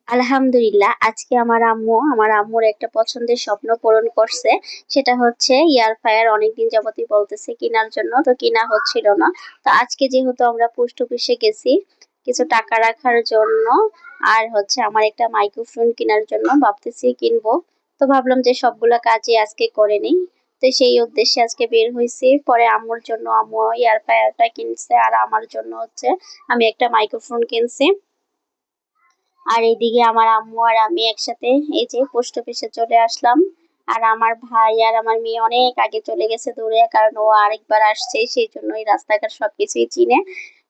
আলহামদুলিল্লাহ, আজকে আমার আম্মুর একটা পছন্দের স্বপ্ন পূরণ করছে। সেটা হচ্ছে এয়ার ফ্রায়ার। অনেকদিন যাবতই বলতেছে কেনার জন্য, তো কিনা হচ্ছিল না। তো আজকে যেহেতু আমরা পোস্ট অফিসে গেছি কিছু টাকা রাখার জন্য, আর হচ্ছে আমার একটা মাইক্রোফোন কেনার জন্য ভাবতেছি কিনবো। তো ভাবলাম যে সবগুলা কাজই আজকে করে নিই। তো সেই উদ্দেশ্যে আজকে বের হয়েছি। পরে আম্মুর জন্য আম্মু এয়ার ফ্রায়ারটা কিনছে, আর আমার জন্য হচ্ছে আমি একটা মাইক্রোফোন কিনছি। আর এইদিকে আমার আম্মু আর আমি একসাথে এই যে পোস্ট অফিসে চলে আসলাম। আর আমার ভাই আর আমার মেয়ে অনেক আগে চলে গেছে দূরে, কারণ ও আরেকবার আসছে, সেই জন্য এই রাস্তাঘাট সবকিছুই চিনে।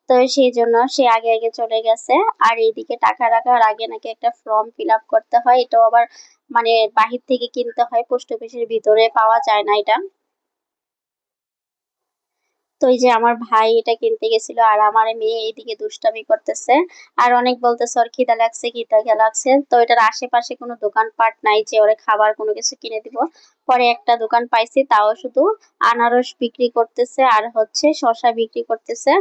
তো সেই জন্য সে আগে আগে চলে গেছে। আর এইদিকে টাকা রাখার আগে নাকি একটা ফর্ম ফিল আপ করতে হয়, এটাও আবার মানে বাহির থেকে কিনতে হয়, পোস্ট অফিসের ভিতরে পাওয়া যায় না এটা। তো এই যে আমার ভাই এটা কিনতে গেছিল, আর আমার মেয়ে এইদিকে দুষ্টামি করতেছে। আর অনেক বলতেছে ওর খিদা লাগছে, খিদা লাগছে। তো এটার আশেপাশে কোনো দোকানপাট নাই যে ওরে খাবার কোনো কিছু কিনে দিব। পরে একটা দোকান পাইছি, তাও শুধু আনারস বিক্রি করতেছে আর হচ্ছে শসা বিক্রি করতেছে।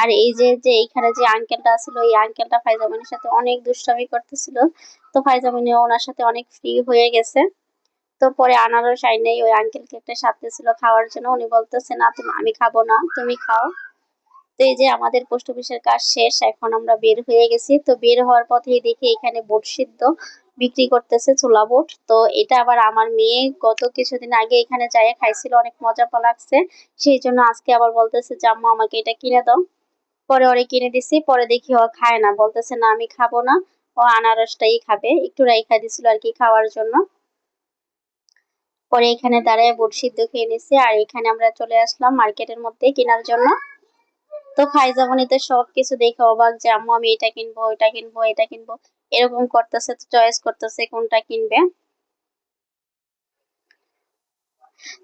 আর এই যে যে এইখানে যে আঙ্কেলটা ছিল, এই আঙ্কেলটা ফাইজামিনের সাথে অনেক দুষ্টামি করতেছিল। তো ফাইজামিনে ওনার সাথে অনেক ফ্রি হয়ে গেছে। তো পরে আনারস আইনাই ওই আঙ্কেলকে একটা সাথে ছিল খাওয়ার জন্য, উনি বলতেছে না তুমি, আমি খাবো না, তুমি খাও। তো এই যে আমাদের পোস্ট অফিসের কাজ শেষ, এখন আমরা বের হয়ে গেছি। তো বের হওয়ার পথেই দেখি এখানে বুট সিদ্ধ বিক্রি করতেছে, ছোলা বুট। তো এটা আবার আমার মেয়ে গত কিছুদিন আগে এখানে যাইয়ে খাইছিল, অনেক মজা লাগছে। সেই জন্য আজকে আবার বলতেছে যে আম্মা আমাকে এটা কিনে দাও। পরে ওরে কিনে দিছি, পরে দেখি ও খায় না, বলতেছে না আমি খাবো না, ও আনারসটাই খাবে, একটু রাইখা দিছিল আর কি খাওয়ার জন্য। পরে এখানে দাঁড়ায় বুট সিদ্ধ খেয়ে নিছি, আর এখানে আমরা চলে আসলাম মার্কেটের মধ্যে কেনার জন্য। তো ফাইজামনি তো সবকিছু দেখে অবাক যে আম্মু আমি এটা কিনবো, এটা কিনবো, এটা কিনবো, এরকম করতেছে, তো চয়েস করতেছে কোনটা কিনবে।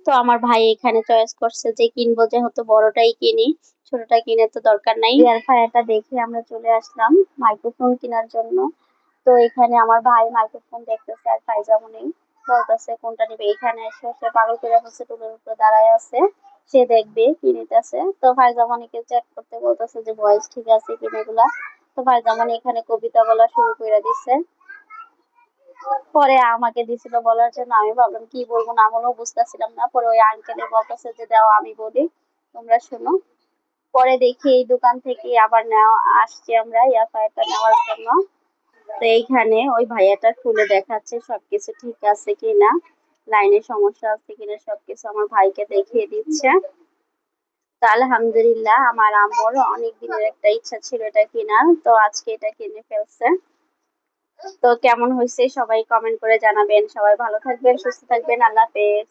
তো আমার ভাই এখানে চয়েস করছে যে কিনবো যেহেতু বড়টাই কিনি, ছোটটা কিনে তো দরকার নাই। এয়ার ফ্রায়ারটা দেখে আমরা চলে আসলাম মাইক্রোফোন কেনার জন্য। তো এখানে আমার ভাই মাইক্রোফোন দেখতেছে, আর ফাইজামনি বলতেছে কোনটা নিবে। এখানে এসে সে পাগল করে বসে টুলের উপরে দাঁড়ায় আছে, সে দেখবে কি নিতেছে। তো ফাইজামনিকে চেক করতে বলতেছে যে ভয়েস ঠিক আছে কিনা এগুলা। তো ফাইজামনি এখানে কবিতা বলা শুরু করে দিছে। পরে আমাকে দিছিল বলার জন্য, আমি ভাবলাম কি বলবো না বলবো বুঝতেছিলাম না। পরে ওই আঙ্কেলে বলতেছে যে দাও আমি বলি, তোমরা শোনো। পরে দেখি এই দোকান থেকে আবার নেওয়া আসছি আমরা এয়ার ফ্রায়ারটা নেওয়ার জন্য। তো এইখানে ওই ভাইয়াটা খুলে দেখাচ্ছে সবকিছু ঠিক আছে কিনা, লাইনের সমস্যা আছে কিনা, সবকিছু আমার ভাইকে দেখিয়ে দিচ্ছে। তো আলহামদুলিল্লাহ, আমার আম্মুর অনেক দিনের একটা ইচ্ছা ছিল এটা কেনার, তো আজকে এটা কিনে ফেলছে। তো কেমন হয়েছে সবাই কমেন্ট করে জানাবেন। সবাই ভালো থাকবেন, সুস্থ থাকবেন, আল্লাহ হাফেজ।